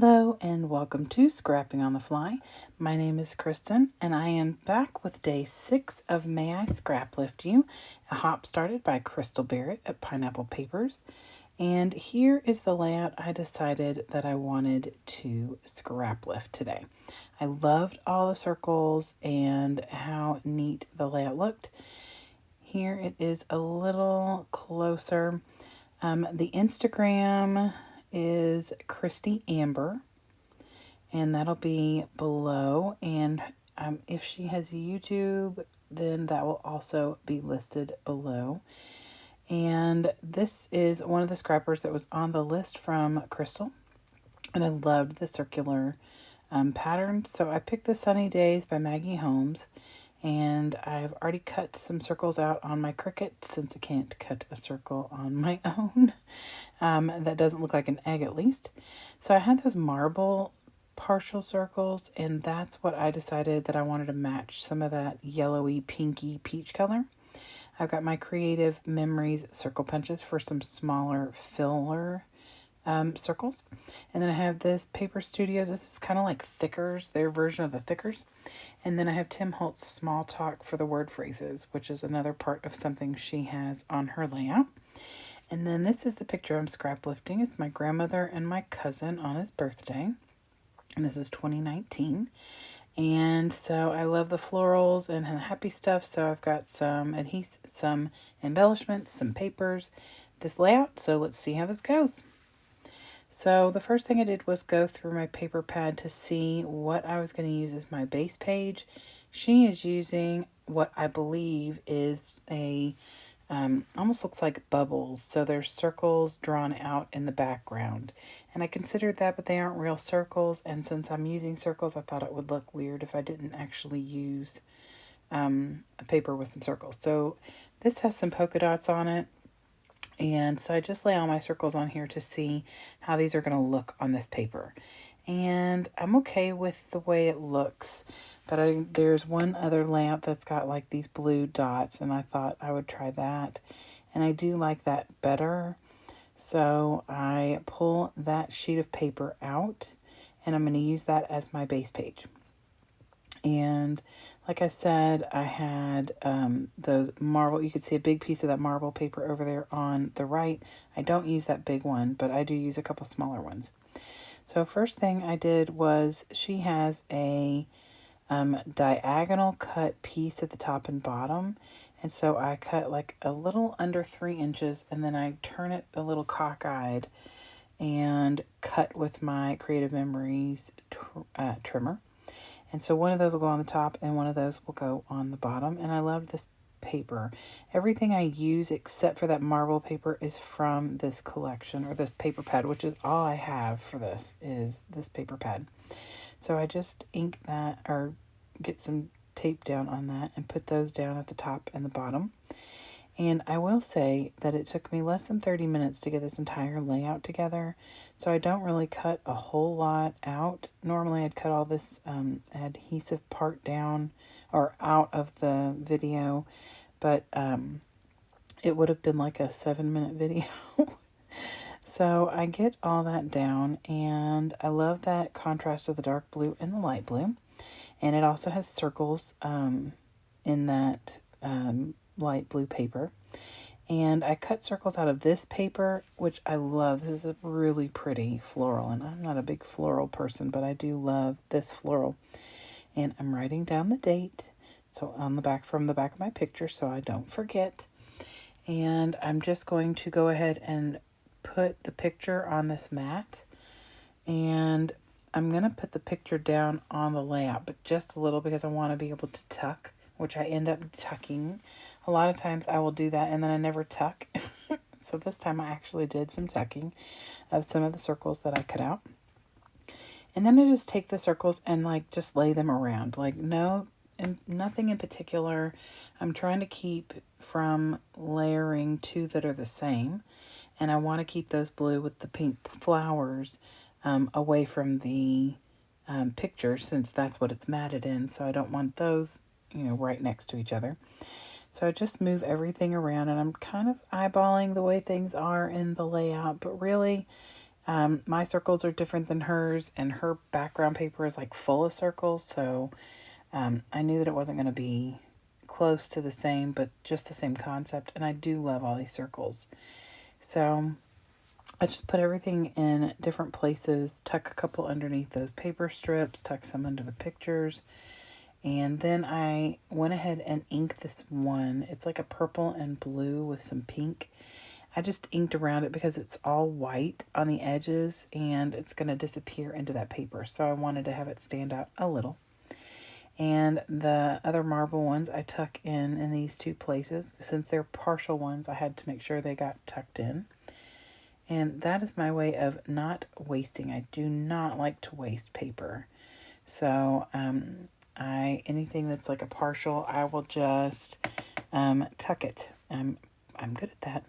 Hello and welcome to Scrapping on the Fly. My name is Kristen and I am back with day 6 of May I Scraplift You, a hop started by Crystal Barrett at Pineapple Papers. And here is the layout I decided that I wanted to scrap lift today. I loved all the circles and how neat the layout looked. Here it is a little closer. The Instagram is Christy Amber, and that'll be below. And if she has YouTube, then that will also be listed below. And this is one of the scrappers that was on the list from Crystal, and I loved the circular pattern. So I picked the Sunny Days by Maggie Holmes, and I've already cut some circles out on my Cricut since I can't cut a circle on my own. That doesn't look like an egg at least. So I had those marble partial circles, and that's what I decided that I wanted to match some of that yellowy, pinky, peach color. I've got my Creative Memories circle punches for some smaller filler circles. And then I have this Paper Studios. This is kind of like Thickers, their version of the Thickers. And then I have Tim Holt's Small Talk for the word phrases, which is another part of something she has on her layout. And then this is the picture I'm scrap lifting. It's my grandmother and my cousin on his birthday. And this is 2019. And so I love the florals and the happy stuff. So I've got some adhesive, some embellishments, some papers, this layout. So let's see how this goes. So the first thing I did was go through my paper pad to see what I was going to use as my base page. She is using what I believe is a, almost looks like bubbles. So there's circles drawn out in the background. And I considered that, but they aren't real circles. And since I'm using circles, I thought it would look weird if I didn't actually use a paper with some circles. So this has some polka dots on it. And so I just lay all my circles on here to see how these are going to look on this paper. And I'm okay with the way it looks, but there's one other layout that's got like these blue dots, and I thought I would try that. And I do like that better. So I pull that sheet of paper out, and I'm going to use that as my base page. And like I said, I had those marble, you could see a big piece of that marble paper over there on the right. I don't use that big one, but I do use a couple smaller ones. So first thing I did was she has a diagonal cut piece at the top and bottom. And so I cut like a little under 3 inches, and then I turn it a little cockeyed and cut with my Creative Memories trimmer. And so one of those will go on the top and one of those will go on the bottom. And I love this paper. Everything I use except for that marble paper is from this collection, or this paper pad, which is all I have for this, is this paper pad. So I just ink that, or get some tape down on that and put those down at the top and the bottom. And I will say that it took me less than 30 minutes to get this entire layout together. So I don't really cut a whole lot out. Normally I'd cut all this adhesive part down or out of the video. But it would have been like a 7-minute video. So I get all that down, and I love that contrast of the dark blue and the light blue. And it also has circles in that light blue paper. And I cut circles out of this paper, which I love. This is a really pretty floral, and I'm not a big floral person, but I do love this floral. And I'm writing down the date, so on the back, from the back of my picture, so I don't forget. And I'm just going to go ahead and put the picture on this mat, and I'm going to put the picture down on the layout, but just a little, because I want to be able to tuck, which I end up tucking. A lot of times I will do that and then I never tuck. So this time I actually did some tucking of some of the circles that I cut out. And then I just take the circles and like just lay them around. Like nothing in particular. I'm trying to keep from layering two that are the same. And I want to keep those blue with the pink flowers away from the picture, since that's what it's matted in. So I don't want those, right next to each other. So I just move everything around, and I'm kind of eyeballing the way things are in the layout, but really My circles are different than hers, and her background paper is like full of circles, so I knew that it wasn't going to be close to the same, but just the same concept, and I do love all these circles. So I just put everything in different places, tuck a couple underneath those paper strips, tuck some under the pictures, and then I went ahead and inked this one. It's like a purple and blue with some pink. I just inked around it because it's all white on the edges and it's going to disappear into that paper. So I wanted to have it stand out a little. And the other marble ones I tuck in these two places. Since they're partial ones, I had to make sure they got tucked in. And that is my way of not wasting. I do not like to waste paper. So anything that's like a partial, I will just tuck it. I'm good at that.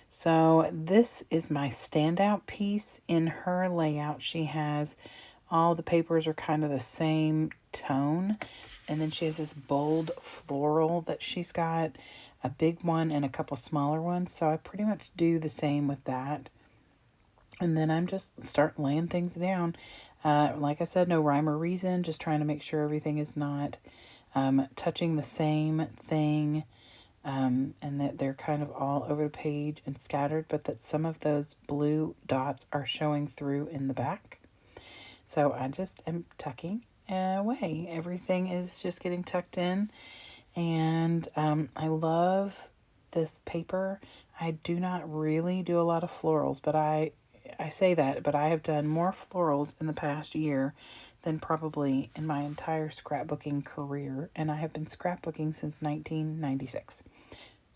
So this is my standout piece in her layout. She has all the papers are kind of the same tone. And then she has this bold floral that she's got, a big one and a couple smaller ones. So I pretty much do the same with that. And then I'm just start laying things down. Like I said, no rhyme or reason, just trying to make sure everything is not touching the same thing. And that they're kind of all over the page and scattered, but that some of those blue dots are showing through in the back. So I just am tucking away. Everything is just getting tucked in. And I love this paper. I do not really do a lot of florals, but I say that, but I have done more florals in the past year than probably in my entire scrapbooking career. And I have been scrapbooking since 1996.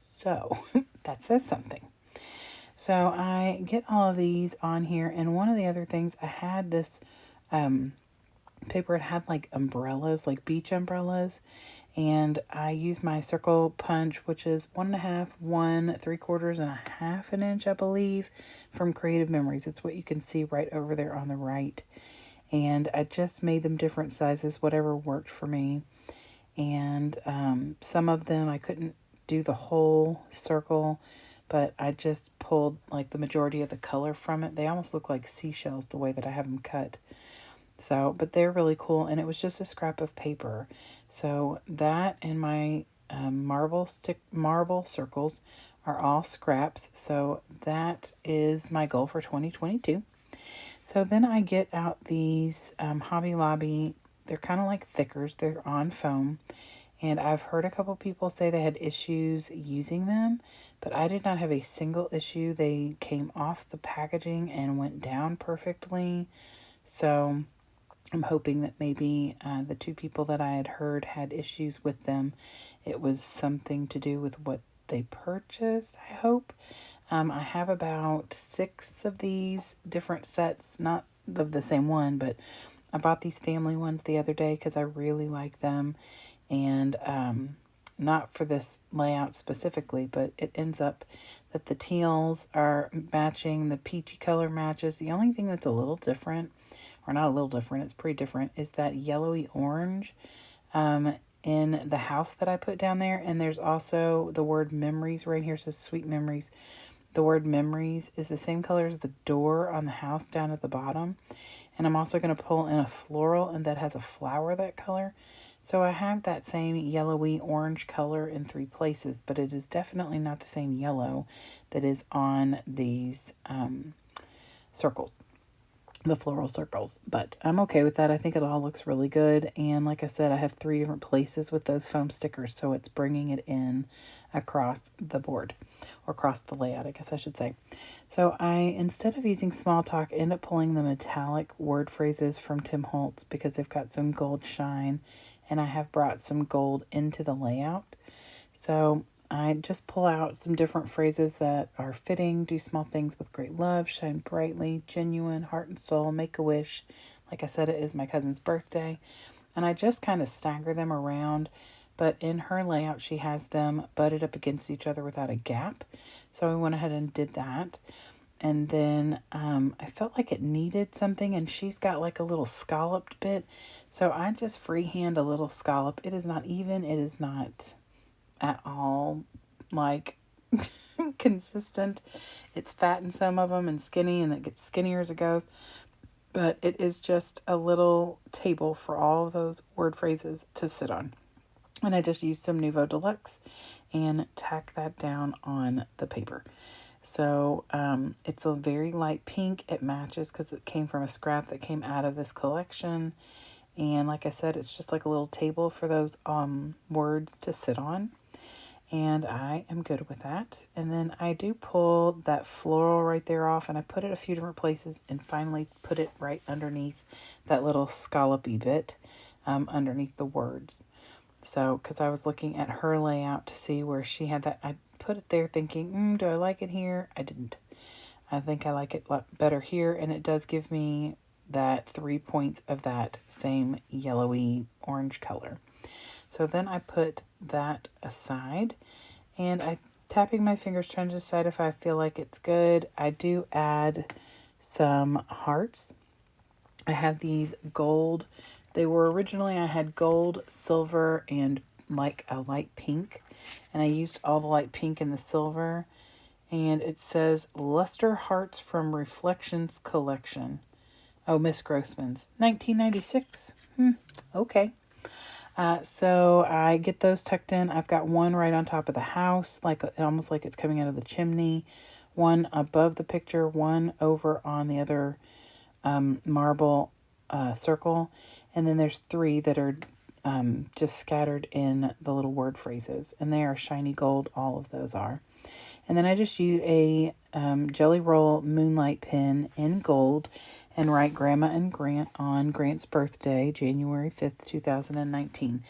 So that says something. So I get all of these on here. And one of the other things, I had this paper. It had like umbrellas, like beach umbrellas. And I used my circle punch, which is 1.5, 1 3/4, and 1/2 an inch, I believe, from Creative Memories. It's what you can see right over there on the right. And I just made them different sizes, whatever worked for me. And some of them I couldn't do the whole circle, but I just pulled like the majority of the color from it. They almost look like seashells the way that I have them cut. So, but they're really cool, and it was just a scrap of paper. So that and my marble circles are all scraps. So that is my goal for 2022. So then I get out these Hobby Lobby. They're kind of like thickers. They're on foam. And I've heard a couple people say they had issues using them, but I did not have a single issue. They came off the packaging and went down perfectly. So I'm hoping that maybe the two people that I had heard had issues with them. It was something to do with what they purchased, I hope. I have about 6 of these different sets, not of the same one, but I bought these family ones the other day because I really like them. And not for this layout specifically, but it ends up that the teals are matching, the peachy color matches. The only thing that's a little different, or not a little different, it's pretty different, is that yellowy orange in the house that I put down there. And there's also the word memories right here. It says sweet memories. The word memories is the same color as the door on the house down at the bottom. And I'm also going to pull in a floral, and that has a flower that color. So I have that same yellowy orange color in 3 places, but it is definitely not the same yellow that is on these circles, the floral circles. But I'm okay with that. I think it all looks really good. And like I said, I have 3 different places with those foam stickers, so it's bringing it in across the board, or across the layout, I guess I should say. So I, instead of using small talk, end up pulling the metallic word phrases from Tim Holtz because they've got some gold shine, and I have brought some gold into the layout. So I just pull out some different phrases that are fitting. Do small things with great love, shine brightly, genuine, heart and soul, make a wish. Like I said, it is my cousin's birthday. And I just kind of stagger them around. But in her layout, she has them butted up against each other without a gap. So I went ahead and did that. And then I felt like it needed something, and she's got like a little scalloped bit. So I just freehand a little scallop. It is not even, it is not at all like consistent. It's fat in some of them and skinny, and it gets skinnier as it goes. But it is just a little table for all of those word phrases to sit on. And I just used some Nouveau Deluxe and tack that down on the paper. So it's a very light pink. It matches because it came from a scrap that came out of this collection. And like I said, it's just like a little table for those words to sit on. And I am good with that. And then I do pull that floral right there off, and I put it a few different places and finally put it right underneath that little scallopy bit underneath the words. So, because I was looking at her layout to see where she had that, I put it there thinking, do I like it here? I didn't. I think I like it a lot better here, and it does give me that 3 points of that same yellowy orange color. So then I put that aside, and I'm tapping my fingers trying to decide if I feel like it's good. I do add some hearts. I have these gold. They were originally, I had gold, silver, and like a light pink. And I used all the light pink and the silver. And it says Luster Hearts from Reflections Collection. Oh, Miss Grossman's. 1996. Okay. So I get those tucked in. I've got one right on top of the house, like almost like it's coming out of the chimney. One above the picture, one over on the other marble circle. And then there's 3 that are just scattered in the little word phrases. And they are shiny gold. All of those are. And then I just use a Jelly Roll Moonlight pen in gold and write Grandma and Grant on Grant's birthday, January 5th, 2019.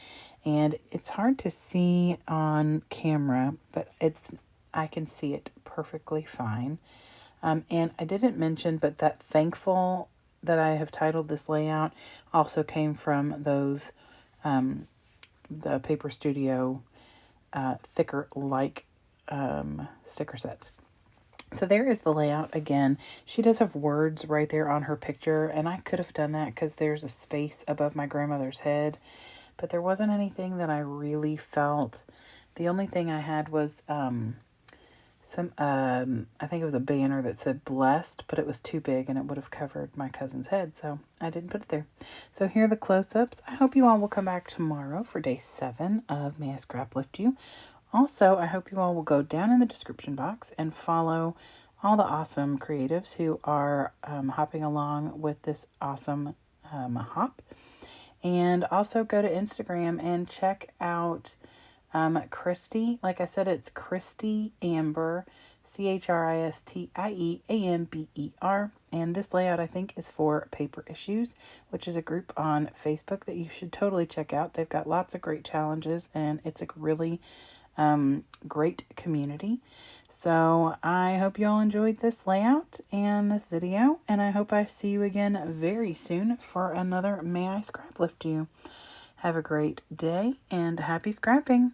And it's hard to see on camera, but I can see it perfectly fine. And I didn't mention, but that thankful that I have titled this layout also came from those, the Paper Studio thicker like sticker sets. So there is the layout again. She does have words right there on her picture, and I could have done that because there's a space above my grandmother's head, but there wasn't anything that I really felt. The only thing I had was I think it was a banner that said blessed, but it was too big and it would have covered my cousin's head, so I didn't put it there. So here are the close-ups. I hope you all will come back tomorrow for day 7 of May I Scraplift You. Also, I hope you all will go down in the description box and follow all the awesome creatives who are hopping along with this awesome hop. And also go to Instagram and check out Christy. Like I said, it's Christy Amber, ChristieAmber. And this layout, I think, is for Paper Issues, which is a group on Facebook that you should totally check out. They've got lots of great challenges, and it's a really great community. So I hope you all enjoyed this layout and this video, and I hope I see you again very soon for another May I Scraplift You. Have a great day and happy scrapping.